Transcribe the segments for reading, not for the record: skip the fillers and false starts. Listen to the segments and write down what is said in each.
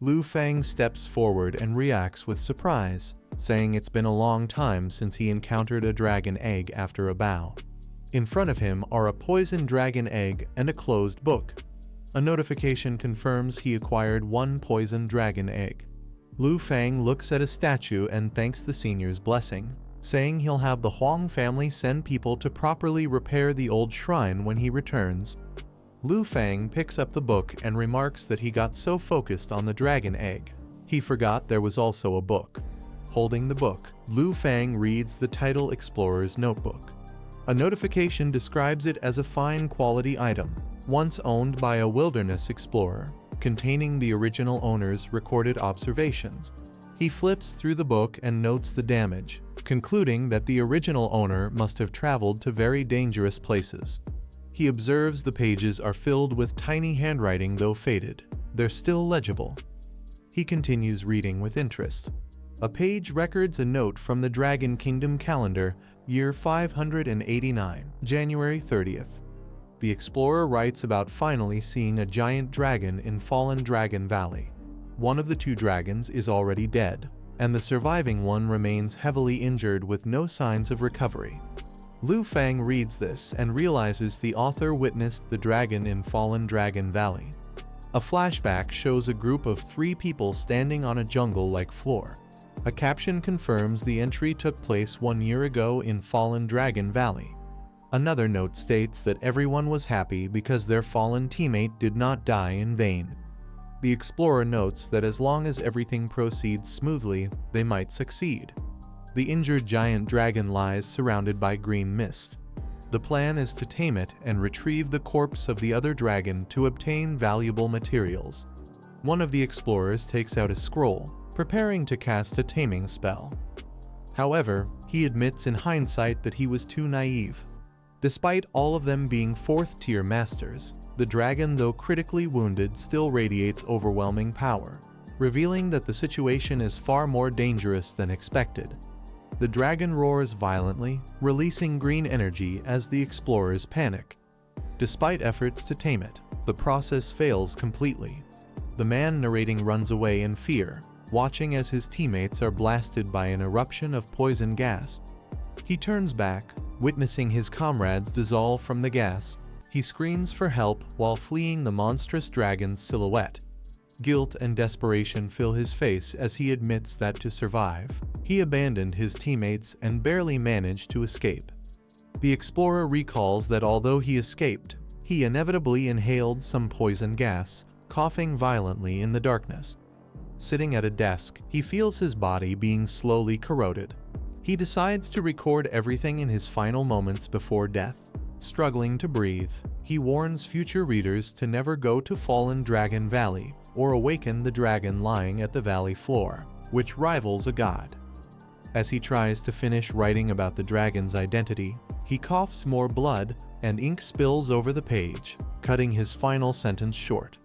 Lu Fang steps forward and reacts with surprise, saying it's been a long time since he encountered a dragon egg after a bow. In front of him are a poison dragon egg and a closed book. A notification confirms he acquired one poison dragon egg. Lu Fang looks at a statue and thanks the senior's blessing, saying he'll have the Huang family send people to properly repair the old shrine when he returns. Lu Fang picks up the book and remarks that he got so focused on the dragon egg, he forgot there was also a book. Holding the book, Lu Fang reads the title Explorer's Notebook. A notification describes it as a fine quality item, once owned by a wilderness explorer, containing the original owner's recorded observations. He flips through the book and notes the damage, concluding that the original owner must have traveled to very dangerous places. He observes the pages are filled with tiny handwriting, though faded. They're still legible. He continues reading with interest. A page records a note from the Dragon Kingdom calendar, year 589, January 30th. The explorer writes about finally seeing a giant dragon in Fallen Dragon Valley. One of the two dragons is already dead, and the surviving one remains heavily injured with no signs of recovery. Lu Fang reads this and realizes the author witnessed the dragon in Fallen Dragon Valley. A flashback shows a group of 3 people standing on a jungle-like floor. A caption confirms the entry took place 1 year ago in Fallen Dragon Valley. Another note states that everyone was happy because their fallen teammate did not die in vain. The explorer notes that as long as everything proceeds smoothly, they might succeed. The injured giant dragon lies surrounded by green mist. The plan is to tame it and retrieve the corpse of the other dragon to obtain valuable materials. One of the explorers takes out a scroll, preparing to cast a taming spell. However, he admits in hindsight that he was too naive. Despite all of them being 4th-tier masters, the dragon, though critically wounded, still radiates overwhelming power, revealing that the situation is far more dangerous than expected. The dragon roars violently, releasing green energy as the explorers panic. Despite efforts to tame it, the process fails completely. The man narrating runs away in fear, watching as his teammates are blasted by an eruption of poison gas. He turns back, witnessing his comrades dissolve from the gas. He screams for help while fleeing the monstrous dragon's silhouette. Guilt and desperation fill his face as he admits that to survive, he abandoned his teammates and barely managed to escape. The explorer recalls that although he escaped, he inevitably inhaled some poison gas, coughing violently in the darkness. Sitting at a desk, he feels his body being slowly corroded. He decides to record everything in his final moments before death. Struggling to breathe, he warns future readers to never go to Fallen Dragon Valley or awaken the dragon lying at the valley floor, which rivals a god. As he tries to finish writing about the dragon's identity, he coughs more blood and ink spills over the page, cutting his final sentence short.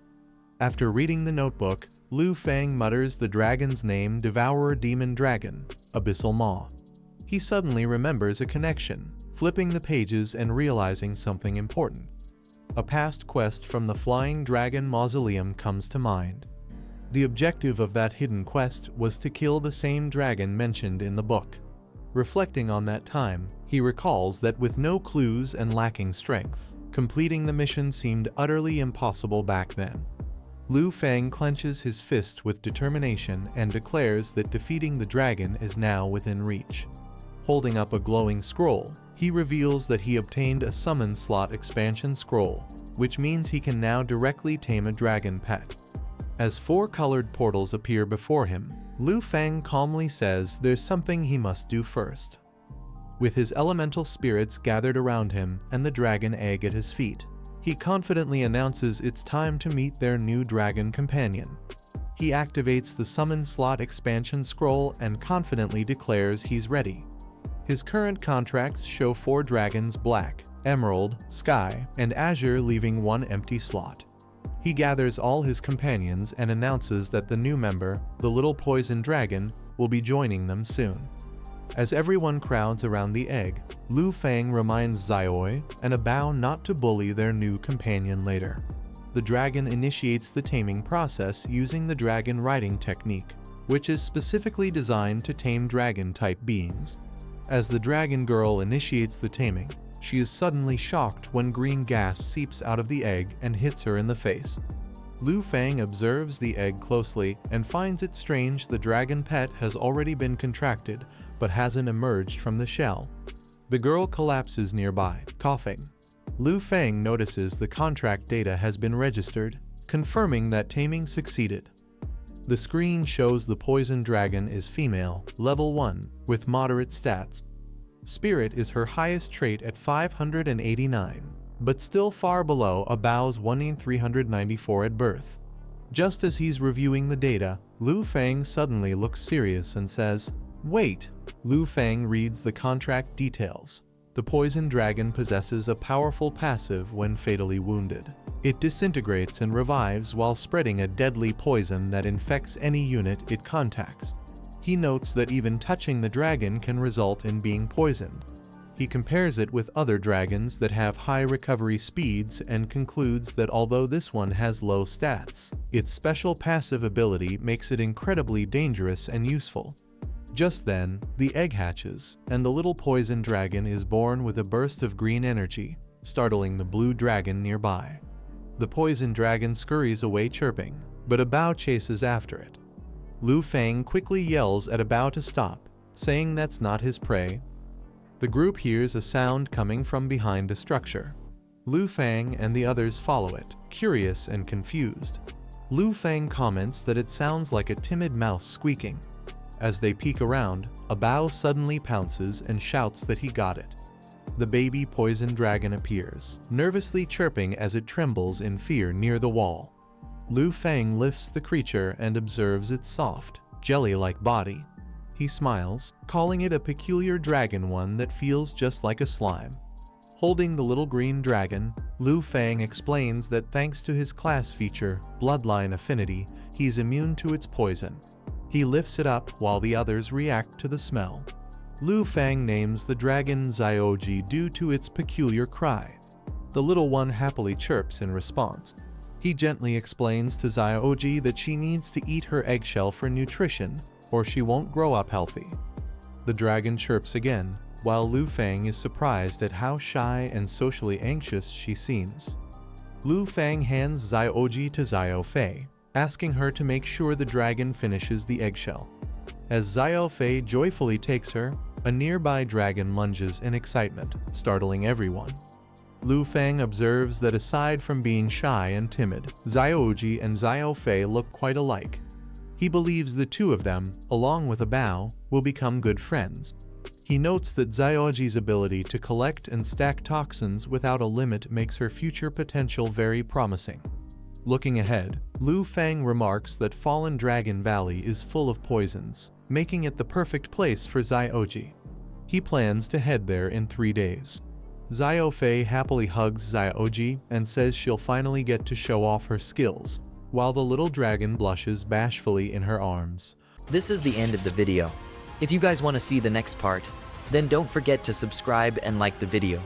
After reading the notebook, Lu Fang mutters the dragon's name: Devourer Demon Dragon, Abyssal Maw. He suddenly remembers a connection, flipping the pages and realizing something important. A past quest from the Flying Dragon Mausoleum comes to mind. The objective of that hidden quest was to kill the same dragon mentioned in the book. Reflecting on that time, he recalls that with no clues and lacking strength, completing the mission seemed utterly impossible back then. Lu Fang clenches his fist with determination and declares that defeating the dragon is now within reach. Holding up a glowing scroll, he reveals that he obtained a summon slot expansion scroll, which means he can now directly tame a dragon pet. As 4 colored portals appear before him, Lu Fang calmly says there's something he must do first. With his elemental spirits gathered around him and the dragon egg at his feet, he confidently announces it's time to meet their new dragon companion. He activates the summon slot expansion scroll and confidently declares he's ready. His current contracts show 4 dragons: Black, Emerald, Sky, and Azure, leaving 1 empty slot. He gathers all his companions and announces that the new member, the little poison dragon, will be joining them soon. As everyone crowds around the egg, Lu Fang reminds Xiaoi and a bow not to bully their new companion later. the dragon initiates the taming process using the dragon riding technique, which is specifically designed to tame dragon-type beings. As the dragon girl initiates the taming, she is suddenly shocked when green gas seeps out of the egg and hits her in the face. Lu Fang observes the egg closely and finds it strange the dragon pet has already been contracted but hasn't emerged from the shell. The girl collapses nearby, coughing. Lu Fang notices the contract data has been registered, confirming that taming succeeded. The screen shows the poison dragon is female, level 1, with moderate stats. Spirit is her highest trait at 589, but still far below a Bao's 1,394 at birth. Just as he's reviewing the data, Lu Fang suddenly looks serious and says, "Wait." Lu Fang reads the contract details. The poison dragon possesses a powerful passive when fatally wounded. It disintegrates and revives while spreading a deadly poison that infects any unit it contacts. He notes that even touching the dragon can result in being poisoned. He compares it with other dragons that have high recovery speeds and concludes that although this one has low stats, its special passive ability makes it incredibly dangerous and useful. Just then, the egg hatches, and the little poison dragon is born with a burst of green energy, startling the blue dragon nearby. The poison dragon scurries away chirping, but a Bao chases after it. Lu Fang quickly yells at a Bao to stop, saying that's not his prey. The group hears a sound coming from behind a structure. Lu Fang and the others follow it, curious and confused. Lu Fang comments that it sounds like a timid mouse squeaking. As they peek around, a Bao suddenly pounces and shouts that he got it. The baby poison dragon appears, nervously chirping as it trembles in fear near the wall. Lu Fang lifts the creature and observes its soft, jelly-like body. He smiles, calling it a peculiar dragon one that feels just like a slime. Holding the little green dragon, Lu Fang explains that thanks to his class feature, Bloodline Affinity, he's immune to its poison. He lifts it up while the others react to the smell. Lu Fang names the dragon Xiaoji due to its peculiar cry. The little one happily chirps in response. He gently explains to Xiaoji that she needs to eat her eggshell for nutrition, or she won't grow up healthy. The dragon chirps again, while Lu Fang is surprised at how shy and socially anxious she seems. Lu Fang hands Xiaoji to Xiao Fei, asking her to make sure the dragon finishes the eggshell. As Xiao Fei joyfully takes her, a nearby dragon lunges in excitement, startling everyone. Lu Fang observes that aside from being shy and timid, Xiaoji and Xiao Fei look quite alike. He believes the two of them, along with a Bao, will become good friends. He notes that Xiaoji's ability to collect and stack toxins without a limit makes her future potential very promising. Looking ahead, Lu Fang remarks that Fallen Dragon Valley is full of poisons, making it the perfect place for Xiaoji. He plans to head there in 3 days. Xiao Fei happily hugs Xiaoji and says she'll finally get to show off her skills, while the little dragon blushes bashfully in her arms. This is the end of the video. If you guys want to see the next part, then don't forget to subscribe and like the video.